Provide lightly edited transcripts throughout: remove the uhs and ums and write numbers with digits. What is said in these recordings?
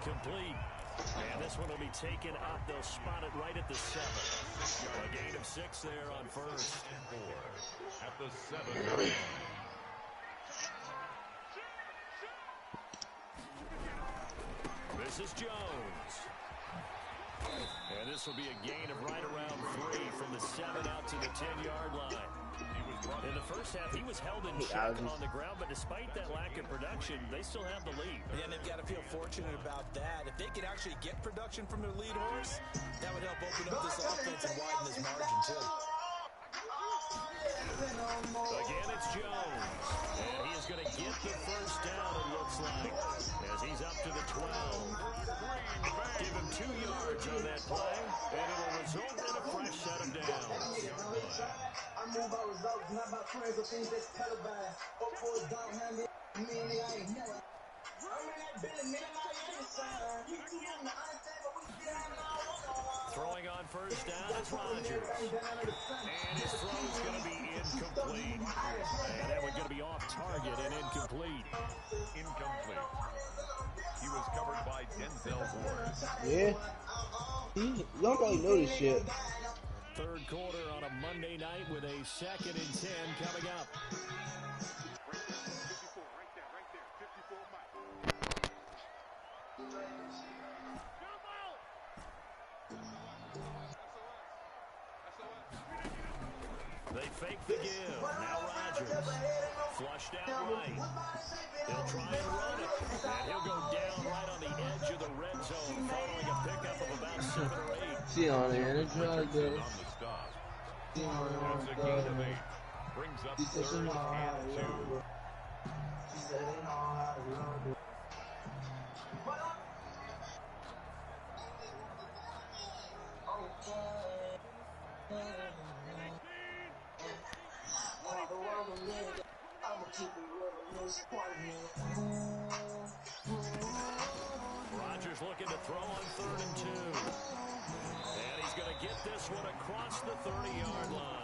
incomplete. And this one will be taken up. They'll spot it right at the 7. A gain of 6 there on first. 4 at the 7. This is Jones. And this will be a gain of right around 3 from the 7 out to the 10-yard line. In the first half, he was held in check on the ground, but despite that lack of production, they still have the lead. And they've got to feel fortunate about that. If they could actually get production from their lead horse, that would help open up this offense and widen this margin, too. Again, it's Jones. And he is going to get the first down, it looks like, as he's up to the 12. Give him 2 yards on that play, and it'll result in a fresh set of downs. I move by results, not by friends or things that's televised. Hope for a down hand, me and I ain't never. I'm in that building, man, I'm out here inside. You too young to understand, but we get out now. Throwing on first down is Rodgers. And his throw's going to be incomplete. And that one's going to be off target and incomplete. Incomplete. He was covered by Denzel Ward. Yeah. Nobody know this shit. Third quarter on a Monday night with a 2nd and 10 coming up. They fake the give. Now Rodgers. Flushed out right. He'll try and run it. And he'll go down right on the edge of the red zone following a pickup of about 7 or 8. See on there, it's really good. That's a gain of 8. Brings up 3rd and 2. Rodgers looking to throw on 3rd and 2. And he's going to get this one across the 30-yard line.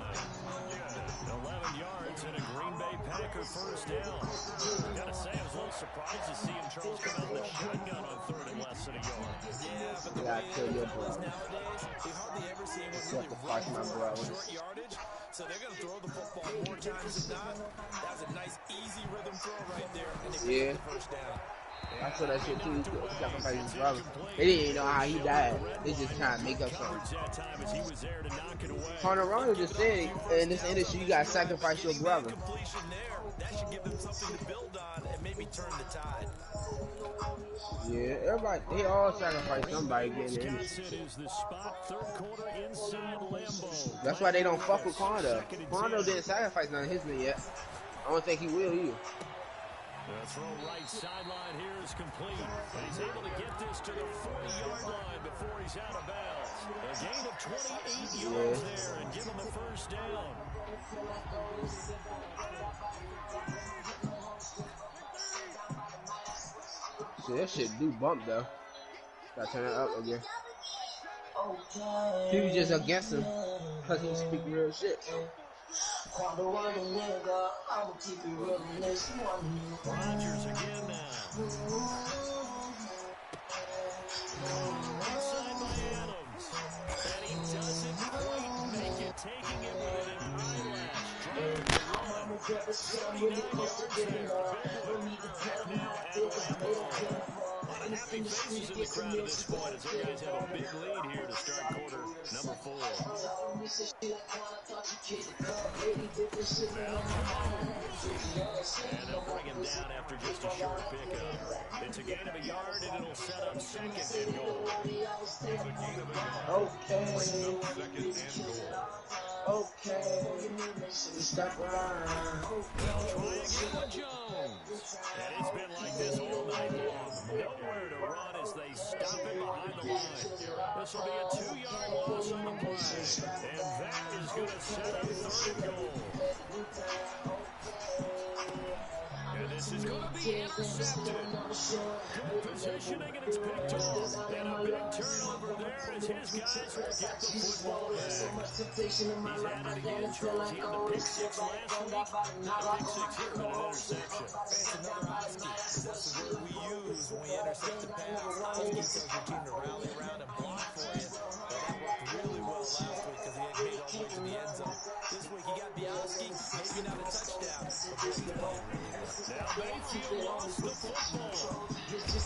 11 yards and a Green Bay Packer first down. Gotta say, I was a little surprised to see him, Charles, come out of the shotgun on 3rd and less than a yard. Yeah, but the way it is nowadays, you hardly ever see him really run for short yardage. So they're going to throw the football more times than not. That was a nice, easy rhythm throw right there. And they picked up the first down. I saw that shit too. He sacrificed his brother. They didn't even know how he died. They just trying to make up something. Hunter Ronald just said, in this industry, you got to sacrifice your brother. That should give them something to build on and maybe turn the tide. Yeah, everybody, they all sacrifice somebody getting in. That's why they don't fuck with Quando. Quando didn't sacrifice none of his men yet. I don't think he will either. The throw right sideline here is complete. And he's able to get this to the 40-yard line before he's out of bounds. A gain of 28 yards there and give him the first down. See, that shit do bump though. Gotta turn it up again. He was just against him because he speak real shit. Rodgers again now. Inside by Adams. And he doesn't quite make it, taking it with an eyelash. Trying to run. 79 yards there. Now Adams. A lot of happy faces in the crowd at this point as their guys have a big lead here to start quarter number 4. And they'll bring him down after just a short pickup. It's a gain of a yard, and it'll set up 2nd and goal. It's a gain of a yard. Brings up 2nd and goal. Stop around. They'll try again with Jones. And it's been like this all night long. Nowhere to run as they stop him behind the line. This will be a 2-yard loss on the play. And that is going to set up 3rd and goal. And this is going to be intercepted. Good positioning, and it's picked off. And a big turnover there as his guys will get the football back. He's at it again, Charles. He had the pick 6 last week. Not a pick 6 here, but an interception. It's another husky. That's the word we use when we intercept the pass. tells your team to rally around and block for you. Well, that worked really well last week because he had made all the way to the end zone. This week he got Bialski, maybe not a touchdown, but boy, he's playing really well. Now Mayfield lost the football. Able to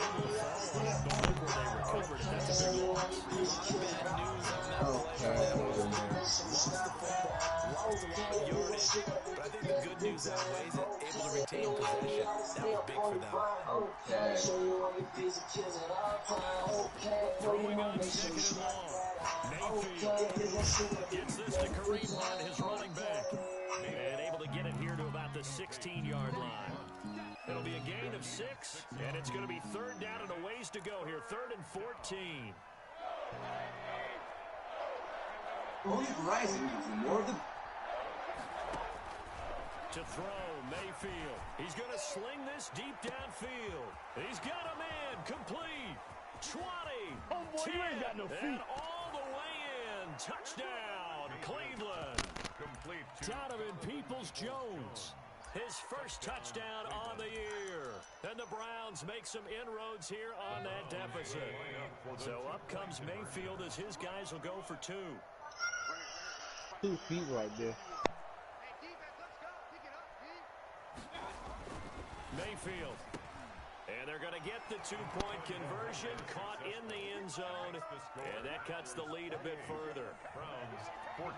fall on it, but look where they recovered it. That's a big loss. A lot of bad news on that play for them, wasn't there? Lost the football, lost a lot of yardage, but I think the good news outweighs it. Able to retain possession. That was big for them. Throwing on second and long. Mayfield gets this to Kareem Hunt, his running back. And able to get it here to about the 16-yard line. It'll be a gain of 6, and it's going to be third down and a ways to go here. 3rd and 14. To throw, Mayfield. He's going to sling this deep downfield. He's got him in. Complete. 20. Oh, boy, 10, you ain't got no feet. and all the way in. Touchdown, Cleveland. Complete to Donovan Peoples-Jones. His first touchdown on the year. And the Browns make some inroads here on that deficit. So up comes Mayfield as his guys will go for 2. 2 feet right there. Mayfield. And they're going to get the 2-point conversion, caught in the end zone, and that cuts the lead a bit further. Browns 14.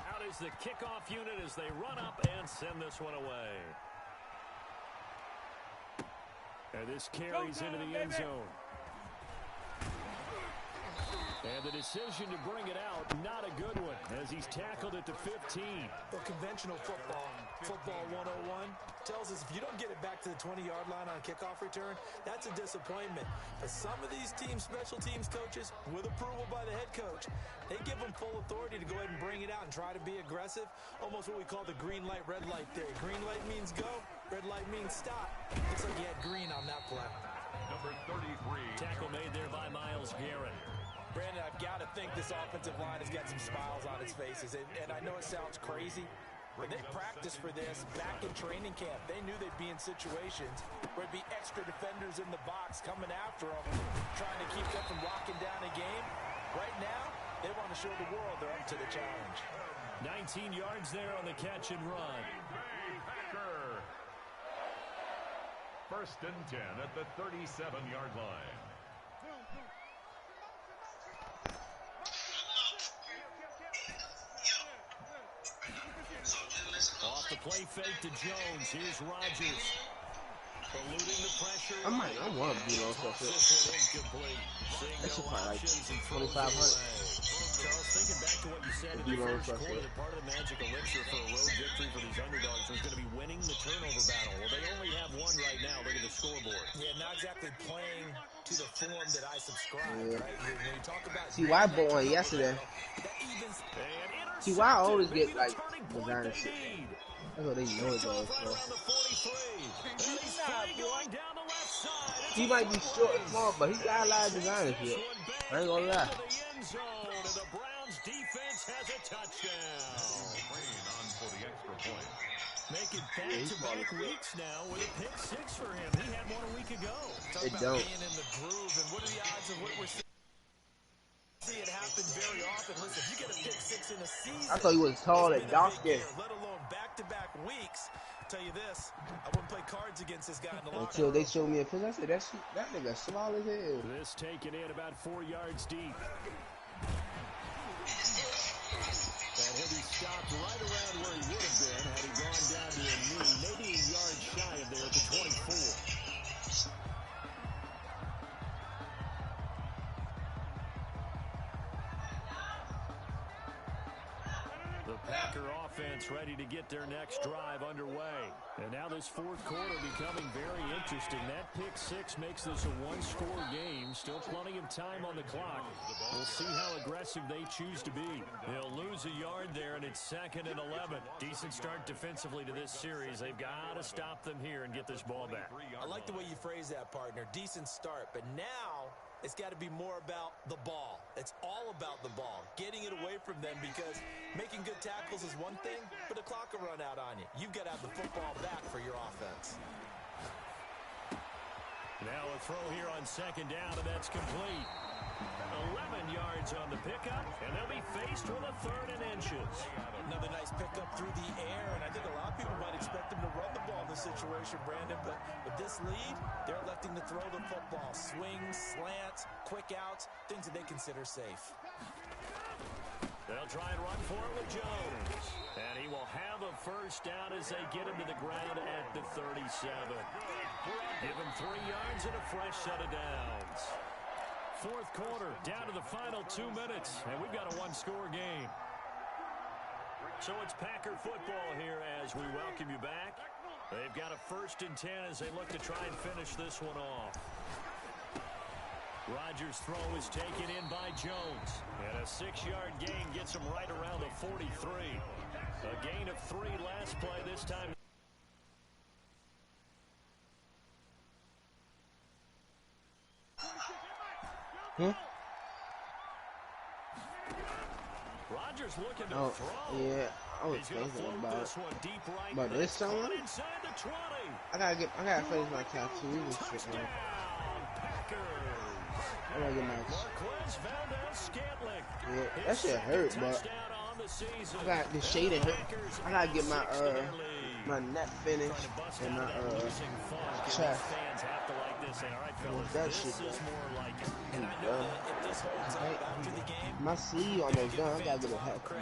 Out is the kickoff unit as they run up and send this one away. And this carries into the end zone. And the decision to bring it out, not a good one, as he's tackled at the 15. Well, conventional football 101, tells us if you don't get it back to the 20-yard line on a kickoff return, that's a disappointment. But some of these teams, special teams coaches, with approval by the head coach, they give them full authority to go ahead and bring it out and try to be aggressive. Almost what we call the green light, red light theory. Green light means go, red light means stop. Looks like he had green on that play. Number 33. Tackle made there by Myles Garrett. Brandon, I've got to think this offensive line has got some smiles on its faces. And I know it sounds crazy, but they practiced for this back in training camp. They knew they'd be in situations where it'd be extra defenders in the box coming after them, trying to keep them from locking down a game. Right now, they want to show the world they're up to the challenge. 19 yards there on the catch and run. Packer. 1st and 10 at the 37-yard line. Off the play fake to Jones. Here's Rodgers. Eluding the pressure. I want to do those stuff. That should probably like 2,500. Charles, thinking back to what you said in the first quarter, that part of the magic elixir for a road victory for these underdogs was going to be winning the turnover battle. Well, they only have one right now. Look at the scoreboard. Yeah, not exactly playing to the form that I subscribe, right? When you talk about T.Y. bought one yesterday. T.Y. always get like designer shit. That's what they know it goes for. He might be short and small, but he got a lot of designer shit. I ain't gonna lie. The Browns defense has a touchdown. Rain on for the extra point. Make it back-to-back weeks now with a pick 6 for him. He had one a week ago. Talk It about don't. being in the groove, and what are the odds of what we're seeing? See it happen very often. Listen, if you get a pick 6 in a season, I thought he was tall and dark skinned. let alone back-to-back weeks. I'll tell you this, I wouldn't play cards against this guy in the locker Until room. they showed me a picture, I said, that nigga small as hell. This taken in about 4 yards deep. And he'll be stopped right around where he would have been had he gone down to a knee, maybe a yard shy of there at the 24. The Packer offense ready to get their next drive underway. And now this 4th quarter becoming very interesting. That pick 6 makes this a one-score game. Still plenty of time on the clock. We'll see how aggressive they choose to be. They'll lose a yard there, and it's 2nd and 11. Decent start defensively to this series. They've got to stop them here and get this ball back. I like the way you phrase that, partner. Decent start, but now it's got to be more about the ball. It's all about the ball, getting it away from them, because making good tackles is one thing, but the clock will run out on you. You've got to have the football back for your offense. throw here on second down, and that's complete. 11 yards on the pickup, and they'll be faced with a 3rd and inches. Another nice pickup through the air, and I think a lot of people might expect him to run the ball in this situation, Brandon, but with this lead, they're electing to throw the football. Swings, slants, quick outs, things that they consider safe. They'll try and run for it with Jones. And he will have a first down as they get him to the ground at the 37. Give him 3 yards and a fresh set of downs. 4th quarter, down to the final 2 minutes, and we've got a 1-score game. So it's Packer football here as we welcome you back. They've got a 1st and 10 as they look to try and finish this one off. Rodgers' throw is taken in by Jones. And a 6-yard gain gets him right around the 43. A gain of 3 last play this time. Rodgers looking to throw. Yeah, I was thinking about it. But this summer, I gotta face my tattoos and shit, man. I gotta get my... Yeah, that shit hurt, but I got the shading hurt. I gotta get my my neck finished and my chest. That shit my sleeve almost done. I gotta get a haircut.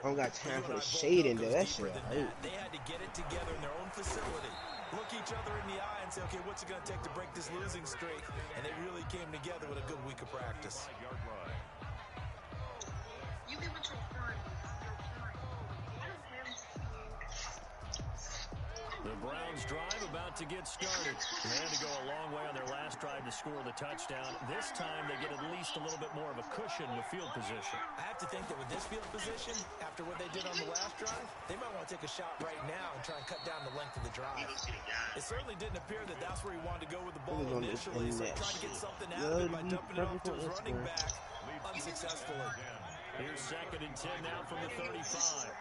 I don't got time for the shading though. That shit hurt. They had to get it together in their own facility. Look each other in the eye and say, okay, what's it going to take to break this losing streak? And they really came together with a good week of practice. You get what you're referring to. The Browns drive about to get started. They had to go a long way on their last drive to score the touchdown. This time they get at least a little bit more of a cushion with field position. I have to think that with this field position, after what they did on the last drive, they might want to take a shot right now and try and cut down the length of the drive. It certainly didn't appear that that's where he wanted to go with the ball initially, so he tried to get something out of it by dumping it off to his running back unsuccessfully. Here's 2nd and 10 now from the 35.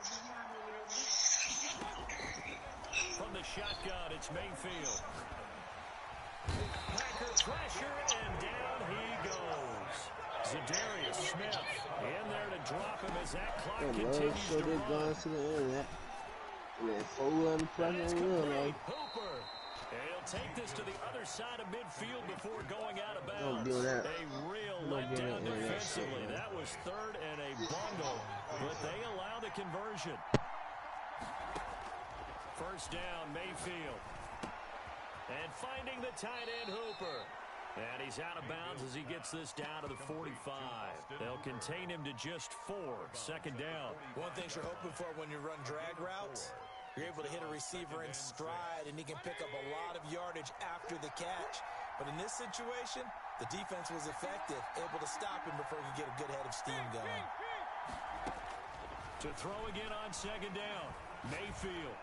From the shotgun, it's Mayfield. Packer pressure, and down he goes. Zadarius Smith in there to drop him as that clock continues to run. To the internet. Yeah, 4 under pressure. Hooper. He'll take this to the other side of midfield before going out of bounds. Don't do that. A real letdown defensively. That was 3rd and a bundle, but they allow the conversion. First down, Mayfield. And finding the tight end, Hooper. And he's out of bounds as he gets this down to the 45. They'll contain him to just 4. 2nd down. One thing you're hoping for when you run drag routes, you're able to hit a receiver in stride, and he can pick up a lot of yardage after the catch. But in this situation, the defense was effective, able to stop him before he could get a good head of steam going. To throw again on 2nd down, Mayfield.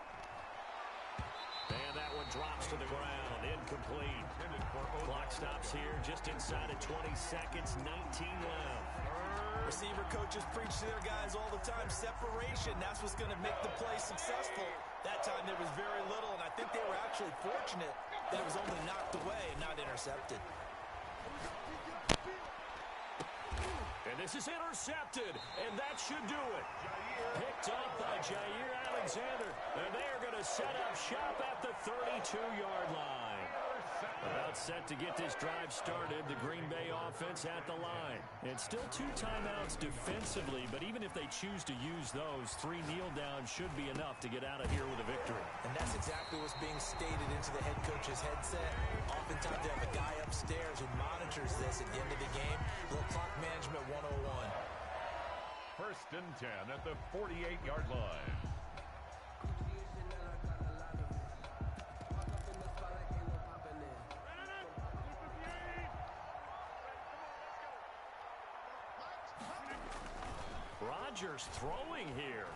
And that one drops to the ground. Incomplete. Clock stops here just inside of 20 seconds. 19 left. Receiver coaches preach to their guys all the time. Separation, that's what's going to make the play successful. That time there was very little, and I think they were actually fortunate that it was only knocked away and not intercepted. And this is intercepted, and that should do it. Picked up by Jair Alexander, and they are going to set up shop at the 32-yard line. About set to get this drive started, the Green Bay offense at the line. And still 2 timeouts defensively, but even if they choose to use those, 3 kneel downs should be enough to get out of here with a victory. And that's exactly what's being stated into the head coach's headset. Oftentimes they have a guy upstairs who monitors this at the end of the game. A little clock management 101. 1st and 10 at the 48-yard line. Rodgers throwing here.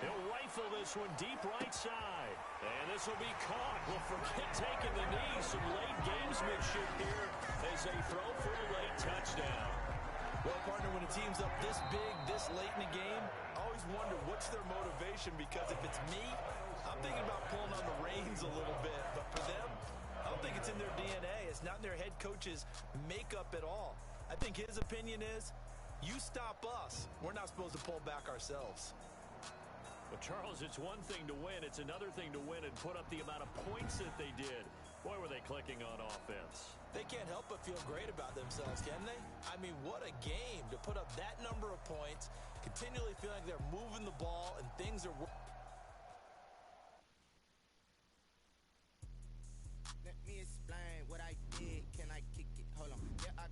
He'll rifle this one deep right side. And this will be caught. Well, forget taking the knee. Some late gamesmanship here as they throw for a late touchdown. Well, partner, when a team's up this big, this late in the game, I always wonder what's their motivation, because if it's me, I'm thinking about pulling on the reins a little bit. But for them, I don't think it's It's not in their head coach's makeup at all. I think his opinion is, you stop us, we're not supposed to pull back ourselves. Well, Charles, it's one thing to win. It's another thing to win and put up the amount of points that they did. Boy, were they clicking on offense. They can't help but feel great about themselves, can they? I mean, what a game to put up that number of points, continually feeling like they're moving the ball and things are working. Let me explain what I did. Can I kick it? Hold on. Yeah, I